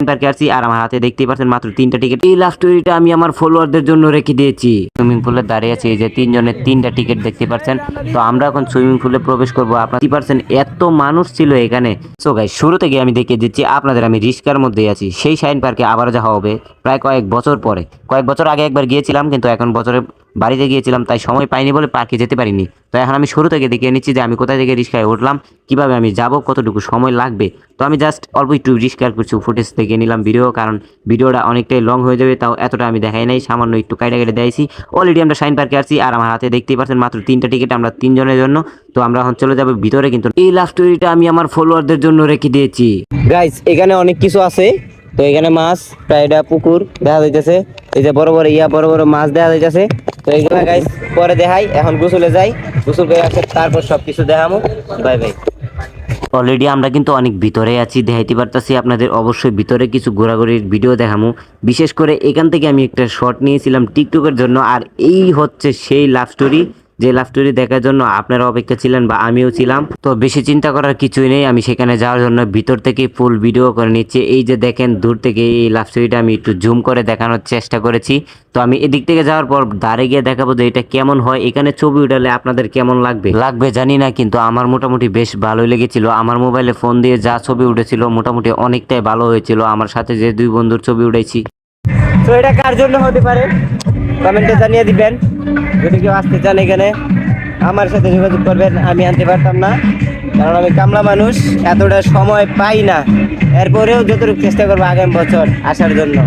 পার্কে আসছি আর আমার হাতে দেখতেই পাচ্ছেন মাত্র 3টা টিকিট। এই লাভ স্টোরিটা আমি আমার ফলোয়ারদের জন্য রেখে দিয়েছি। সুইমিং পুলে দাঁড়িয়ে আছি, এই যে 3 জনের 3টা টিকিট দেখতে পাচ্ছেন। তো আমরা এখন সুইমিং পুলে প্রবেশ করবো। আপনারা দেখতে পাচ্ছেন এত মানুষ ছিল এখানে। সো গাইস, শুরু থেকে আমি দেখিয়ে দিচ্ছি আপনাদের, আমি রিস্কার মধ্যে আছি। সেই শাইন পার্কে আবার যাওয়া হবে প্রায় কয়েক বছর পরে। কয়েক বছর আগে একবার গিয়েছিলাম, কিন্তু এখন বছরে বাড়িতে গিয়েছিলাম, তাই সময় পাইনি বলে পার্কে যেতে পারিনি। তো এখন আমি শুরু থেকে দেখিয়ে নিচ্ছি যে আমি কোথায় থেকে রিস্কায় উঠলাম, কিভাবে আমি যাব, কতটুকু সময় লাগবে। তো আমি জাস্ট অল্প একটু রিস্কার কিছু ফুটেজ থেকে নিলাম ভিডিও, কারণ ভিডিওটা অনেকটাই লং হয়ে যাবে। তাও এতটা আমি দেখাই নাই, সামান্য একটু কাইটা কেটে দিয়েছি। অলরেডি আমরা শাইন পার্কে আসছি আর আমার হাতে দেখতেই পাচ্ছেন মাত্র 3টা টিকিট, আমরা 3 জনের জন্য। তো আমরা এখন চলে যাবো ভিতরে। কিন্তু এই লাভ স্টোরিটা আমি আমার ফলোয়ারদের জন্য রেখে দিয়েছি। গাইস, এখানে অনেক কিছু আছে। তো এখানে মাছ, প্রায় এটা পুকুর দেখা যাইতেছে। এই যে বড় বড় মাছ দেখা যাইতেছে। তো এইগুলা গাইস পরে দেখাই, এখন গোসলে যাই। গোসল করে আসে তারপর সবকিছু দেখামু। Bye bye. অলরেডি আমরা কিন্তু অনেক ভিতরে আছি, দেখাইতে পারতাছি আপনাদের। অবশ্যই ভিতরে কিছু ঘোরাঘুরির ভিডিও দেখামু। বিশেষ করে এখান থেকে আমি একটা শট নিয়েছিলাম টিকটকের জন্য। আর এই হচ্ছে সেই লাভ স্টোরি, যে লাভ স্টোরি দেখার জন্য আপনারা অপেক্ষা ছিলেন বা আমিও ছিলাম। তো বেশি চিন্তা করার কিছুই নেই, আমি সেখানে যাওয়ার জন্য ভিতর থেকে ফুল ভিডিও করে নিচ্ছি। এই যে দেখেন দূর থেকে এই লাভ স্টোরিটা আমি একটু জুম করে দেখানোর চেষ্টা করেছি। তো আমি এদিক থেকে যাওয়ার পর দাঁড়ে গিয়ে দেখাবো যে এটা কেমন হয়। এখানে ছবি উঠালে আপনাদের কেমন লাগবে জানি না, কিন্তু আমার মোটামুটি বেশ ভালোই লেগেছিল। আমার মোবাইলে ফোন দিয়ে যা ছবি উঠেছিল মোটামুটি অনেকটাই ভালো হয়েছিল। আমার সাথে যে 2 বন্ধুর ছবি উঠেছি। তো এটা কার জন্য হতে পারে কমেন্টে জানিয়ে দিবেন। যদি কেউ আসতে চান এখানে আমার সাথে যোগাযোগ করবেন। আমি আনতে পারতাম না, কারণ আমি কামলা মানুষ, এতটা সময় পাই না। এরপরেও যতটুকু চেষ্টা করবো আগামী বছর আসার জন্য।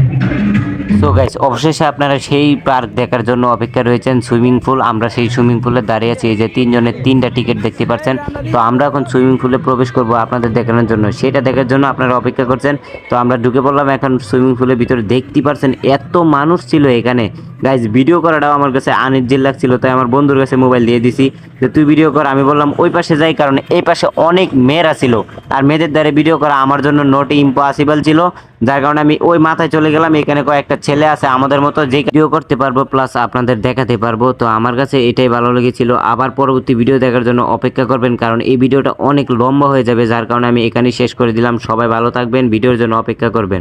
সো গাইস, অবশেষে আপনারা সেই পার্ক দেখার জন্য অপেক্ষা রয়েছেন, সুইমিং পুল। আমরা সেই সুইমিং পুলে দাঁড়িয়ে আছি, এই যে 3 জনের 3টা টিকিট দেখতে পাচ্ছেন। তো আমরা এখন সুইমিং পুলে প্রবেশ করব আপনাদের দেখানোর জন্য। সেটা দেখার জন্য আপনারা অপেক্ষা করছেন। তো আমরা ঢুকে পড়লাম এখন সুইমিং পুলের ভিতরে। দেখতে পাচ্ছেন এত মানুষ ছিল এখানে। গাইস, ভিডিও করাটাও আমার কাছে আনইজি লাগছিল, তাই আমার বন্ধুর কাছে মোবাইল দিয়ে দিছি যে তুই ভিডিও কর। আমি বললাম ওই পাশে যাই, কারণ এই পাশে অনেক মেয়েরা ছিল আর মেয়েদের দ্বারা ভিডিও করা আমার জন্য নট ইম্পসিবল ছিল। যার কারণে আমি ওই মাথায় চলে গেলাম। এখানে কয়েকটা ছেলে আছে আমাদের মতো, যে ভিডিও করতে পারবো প্লাস আপনাদের দেখাতে পারবো। তো আমার কাছে এটাই ভালো লেগেছিল। আবার পরবর্তী ভিডিও দেখার জন্য অপেক্ষা করবেন, কারণ এই ভিডিওটা অনেক লম্বা হয়ে যাবে। যার কারণে আমি এখানেই শেষ করে দিলাম। সবাই ভালো থাকবেন, ভিডিওর জন্য অপেক্ষা করবেন।